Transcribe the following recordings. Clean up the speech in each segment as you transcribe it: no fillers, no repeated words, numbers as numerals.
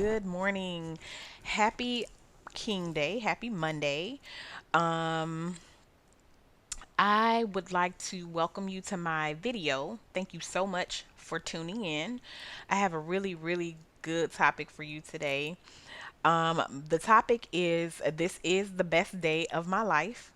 Good morning. Happy King Day. Happy Monday. Um, I would like to welcome you to my video. Thank you so much for tuning in. I have a really good topic for you today. The topic is this is the best day of my life.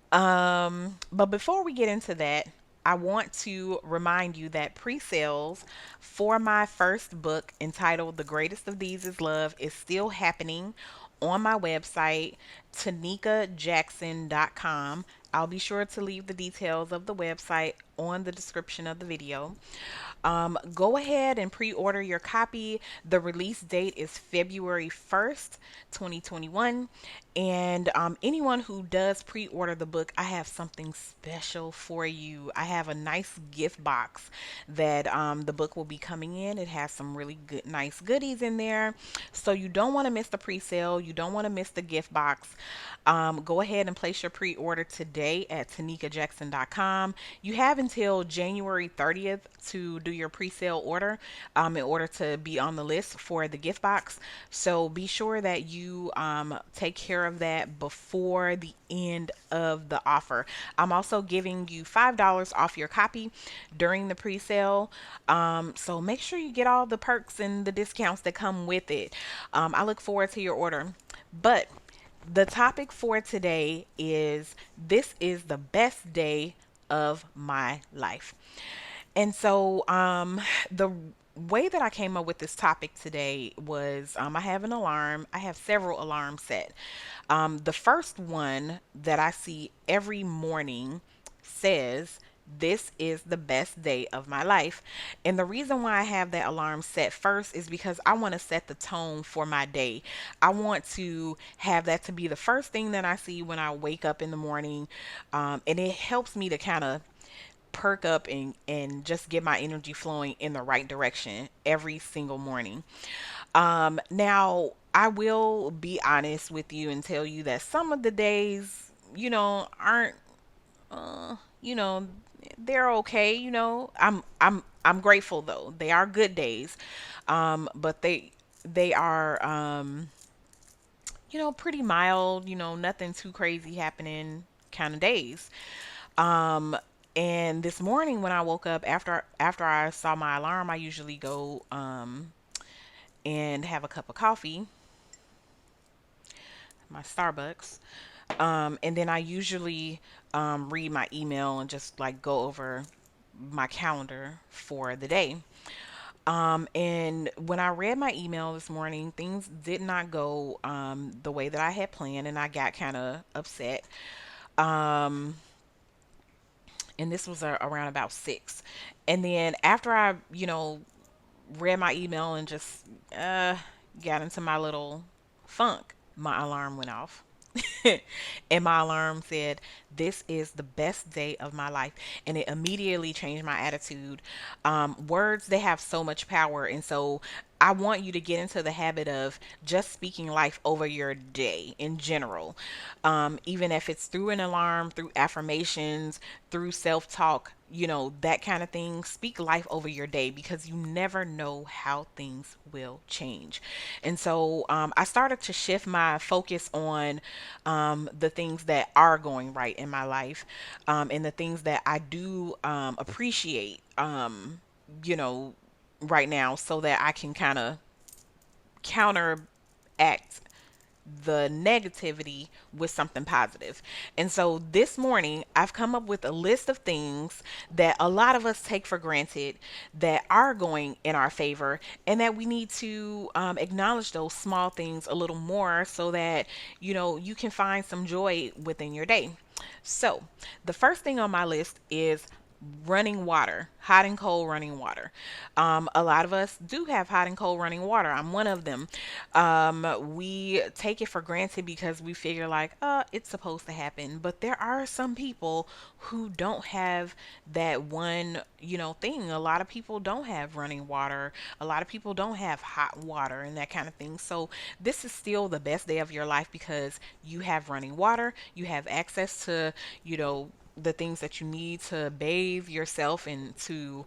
But before we get into that, I want to remind you that pre sales for my first book entitled The Greatest of These is Love is still happening on my website, tanikajackson.com. I'll be sure to leave the details of the website on the description of the video. Go ahead and pre order your copy. The release date is February 1st, 2021. And anyone who does pre order the book, I have something special for you. I have a nice gift box that the book will be coming in. It has some really good, nice goodies in there. So you don't want to miss the pre sale. You don't want to miss the gift box. Go ahead and place your pre order today at tanikajackson.com. You have until January 30th to do your pre sale order in order to be on the list for the gift box. So be sure that you take care of that before the end of the offer. I'm also giving you $5 off your copy during the pre sale. So make sure you get all the perks and the discounts that come with it. I look forward to your order. But the topic for today is this is the best day of my life. And so the way that I came up with this topic today was I have an alarm. I have several alarms set. The first one that I see every morning says, this is the best day of my life. And the reason why I have that alarm set first is because I want to set the tone for my day. I want to have that to be the first thing that I see when I wake up in the morning. And it helps me to kind of perk up and just get my energy flowing in the right direction every single morning. Now, I will be honest with you and tell you that some of the days, aren't, uh, you know, they're okay. I'm grateful though. They are good days, but they are, pretty mild. Nothing too crazy happening kind of days. Um, and this morning when I woke up after I saw my alarm, I usually go and have a cup of coffee, my Starbucks. And then I usually read my email and just like go over my calendar for the day. And when I read my email this morning, things did not go the way that I had planned, and I got kind of upset. Um, and this was around about 6. And then after I, read my email and just uh, got into my little funk, my alarm went off. And my alarm said, this is the best day of my life. And it immediately changed my attitude. Words, they have so much power. And so I want you to get into the habit of just speaking life over your day in general. Even if it's through an alarm, through affirmations, through self talk, that kind of thing. Speak life over your day because you never know how things will change. And so I started to shift my focus on the things that are going right in my life, and the things that I do appreciate, you know, right now, so that I can kind of counteract the negativity with something positive. And so this morning, I've come up with a list of things that a lot of us take for granted that are going in our favor, and that we need to acknowledge those small things a little more so that you can find some joy within your day. So, the first thing on my list is running water, hot and cold running water. A lot of us do have hot and cold running water. I'm one of them. We take it for granted because we figure like, it's supposed to happen. But there are some people who don't have that one, thing. A lot of people don't have running water. A lot of people don't have hot water and that kind of thing. So this is still the best day of your life because you have running water. You have access to, you know, the things that you need to bathe yourself and to,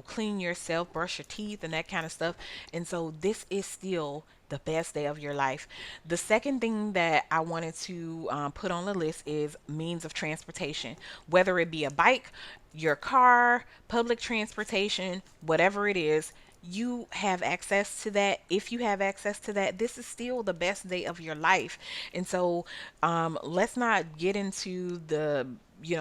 clean yourself, brush your teeth, and that kind of stuff. And so this is still the best day of your life. The second thing that I wanted to put on the list is means of transportation, whether it be a bike, your car, public transportation, whatever it is. You have access to that. If you have access to that, this is still the best day of your life. And so let's not get into the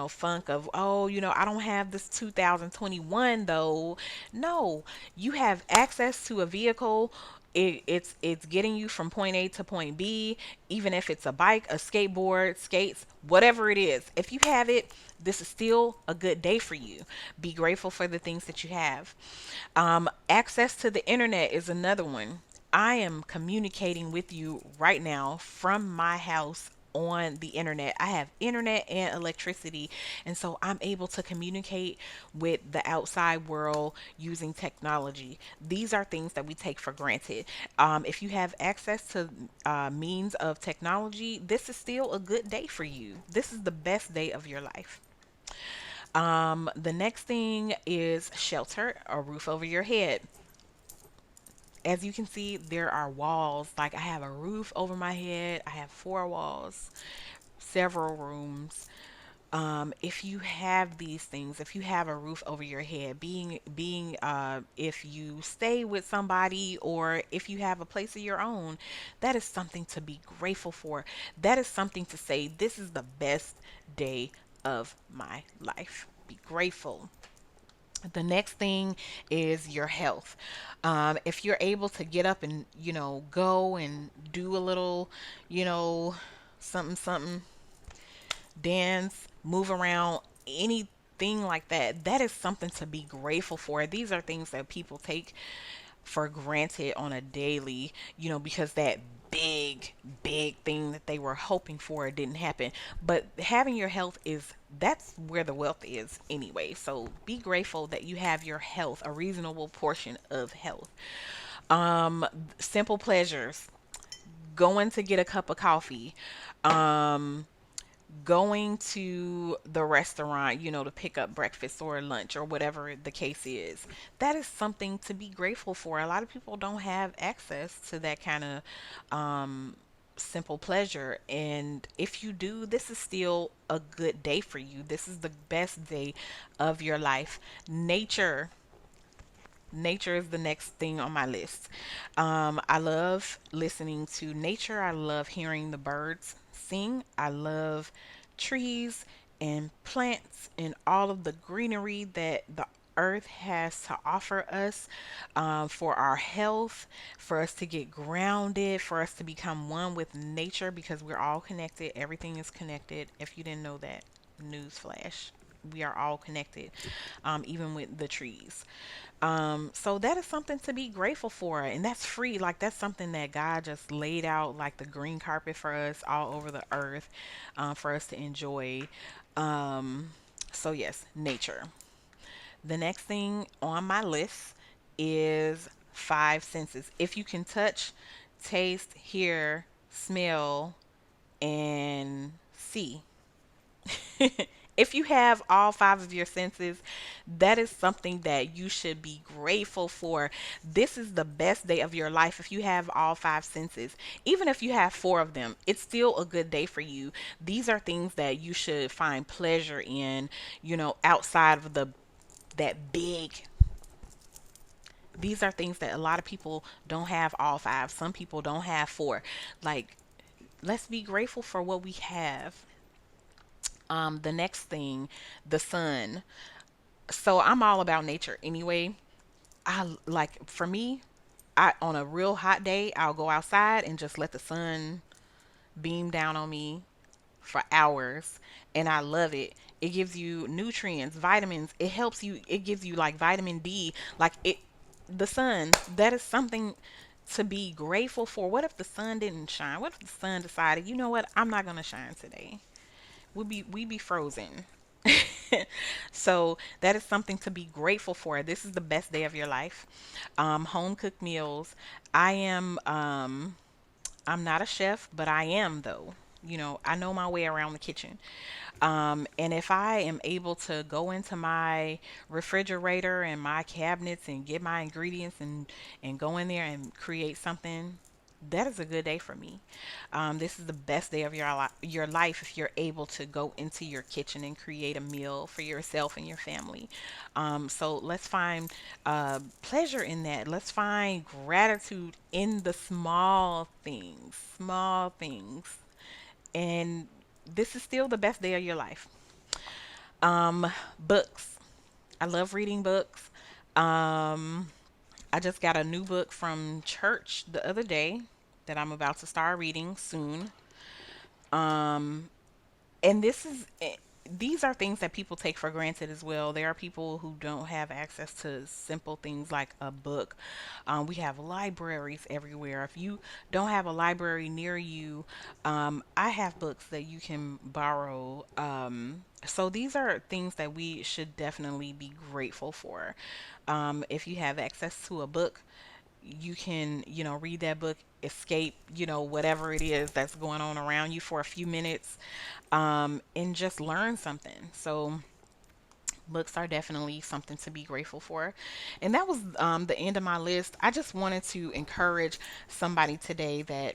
funk of, oh, I don't have this 2021 though. No, you have access to a vehicle. It's getting you from point A to point B, even if it's a bike, a skateboard, skates, whatever it is. If you have it, this is still a good day for you. Be grateful for the things that you have. Access to the internet is another one. I am communicating with you right now from my house on the internet. I have internet and electricity, and so I'm able to communicate with the outside world using technology. These are things that we take for granted. If you have access to means of technology, this is still a good day for you. This is the best day of your life. The next thing is shelter, a roof over your head. As you can see, there are walls. Like I have a roof over my head, I have four walls, several rooms. If you have these things, if you have a roof over your head, if you stay with somebody or if you have a place of your own, that is something to be grateful for. That is something to say, this is the best day of my life. Be grateful. The next thing is your health. If you're able to get up and, go and do a little, you know, something, something, dance, move around, anything like that, that is something to be grateful for. These are things that people take for granted on a daily, because that big, big thing that they were hoping for didn't happen. But having your health is that's where the wealth is anyway. So be grateful that you have your health, a reasonable portion of health. Um, Simple pleasures, going to get a cup of coffee, um, going to the restaurant, to pick up breakfast or lunch or whatever the case is. That is something to be grateful for. A lot of people don't have access to that kind of simple pleasure. And if you do, this is still a good day for you. This is the best day of your life. Nature. Nature is the next thing on my list. I love listening to nature. I love hearing the birds sing. I love trees and plants and all of the greenery that the earth has to offer us, for our health, for us to get grounded, for us to become one with nature because we're all connected. Everything is connected. If you didn't know that, newsflash. We are all connected, even with the trees. So that is something to be grateful for, and that's free. Like that's something that God just laid out, like the green carpet for us all over the earth, for us to enjoy. Um, so yes, nature. The next thing on my list is five senses. If you can touch, taste, hear, smell, and see, if you have all five of your senses, that is something that you should be grateful for. This is the best day of your life if you have all five senses. Even if you have four of them, it's still a good day for you. These are things that you should find pleasure in, outside of the that big. These are things that a lot of people don't have all five. Some people don't have four. Like, let's be grateful for what we have. The next thing, the sun. So I'm all about nature anyway. I like for me, I on a real hot day, I'll go outside and just let the sun beam down on me for hours, and I love it. It gives you nutrients, vitamins. It helps you. It gives you like vitamin D. Like it, the sun. That is something to be grateful for. What if the sun didn't shine? What if the sun decided, you know what, I'm not gonna shine today? We be frozen. So that is something to be grateful for. This is the best day of your life. Home cooked meals. I am I'm not a chef, but I am though. I know my way around the kitchen. And if I am able to go into my refrigerator and my cabinets and get my ingredients and go in there and create something, that is a good day for me. This is the best day of your life if you're able to go into your kitchen and create a meal for yourself and your family. So let's find pleasure in that. Let's find gratitude in the small things, small things. And this is still the best day of your life. Books. I love reading books. Um, I just got a new book from church the other day that I'm about to start reading soon. Um, and these are things that people take for granted as well. There are people who don't have access to simple things like a book. We have libraries everywhere. If you don't have a library near you, I have books that you can borrow. So these are things that we should definitely be grateful for. If you have access to a book, you can, read that book, escape, whatever it is that's going on around you for a few minutes, and just learn something. So, books are definitely something to be grateful for. And that was the end of my list. I just wanted to encourage somebody today that,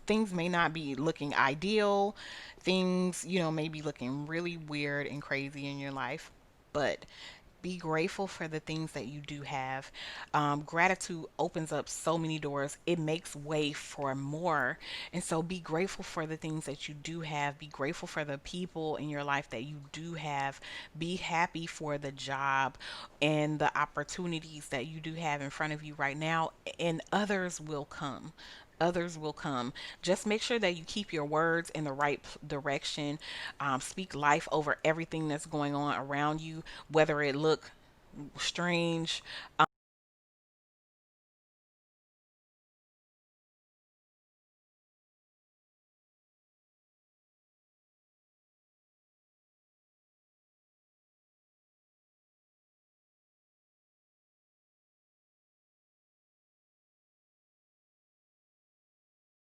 things may not be looking ideal, things, may be looking really weird and crazy in your life. But be grateful for the things that you do have. Gratitude opens up so many doors, it makes way for more. And so be grateful for the things that you do have. Be grateful for the people in your life that you do have. Be happy for the job and the opportunities that you do have in front of you right now, and others will come. Others will come. Just make sure that you keep your words in the right direction. Speak life over everything that's going on around you, whether it look strange.